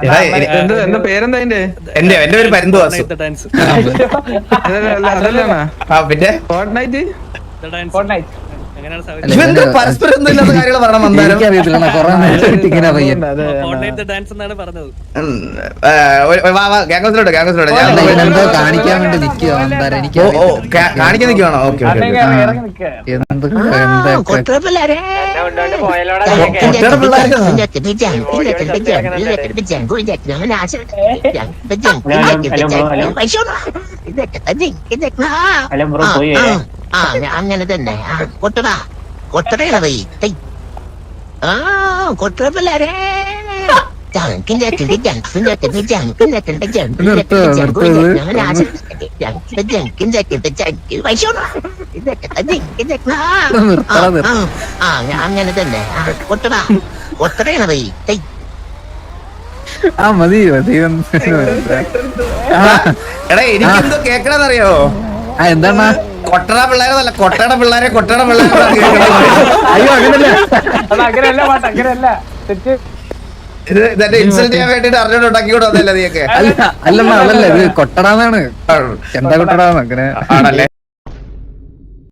എന്താ പേരെന്താ അതിന്റെ? എന്റെ പേര് പരന്തു വാസു. അതല്ലാണോ പിന്നെ ഇവന്ത് പരസ്പരം ഒന്നും ഇല്ലാത്ത കാര്യങ്ങൾ പറയണം. മന്ദാരം ഗ്യാങ്സിലോട്ട് കാണിക്കാൻ വേണ്ടി നിൽക്കുവോ മന്ദാരം? എനിക്ക് കാണിക്കാൻ നിൽക്കുവാണോ? ഓക്കെ അങ്ങനെ തന്നെ കൊട്ടടാ കൊട്ടടയാണ് പോയി കൊട്ട പിള്ളേരെ അങ്ങനെ തന്നെ കൊട്ടടാ കൊട്ടടയാണ് പോയി മതി മതി. എടാ എനിക്കെന്തോ കേക്കണെന്നറിയോ? എന്താണ് കൊട്ടട പിള്ളേരല്ല, കൊട്ടയുടെ പിള്ളേരെ കൊട്ടയുടെ പിള്ളേരെ. അയ്യോ അങ്ങനല്ല, അങ്ങനെയല്ല പാട്ട്, അങ്ങനെയല്ല തെറ്റ്. ഇത് ഇതെന്നെ ഇൻസൾട്ട് ചെയ്യാൻ വേണ്ടിട്ട് അറിഞ്ഞോണ്ട് ഉണ്ടാക്കിക്കൂടെ? അതല്ല നീയൊക്കെ അല്ല അതല്ല, ഇത് കൊട്ടടാന്നാണ്. എന്താ കൊട്ടടാന്ന് അങ്ങനെ ആണല്ലേ?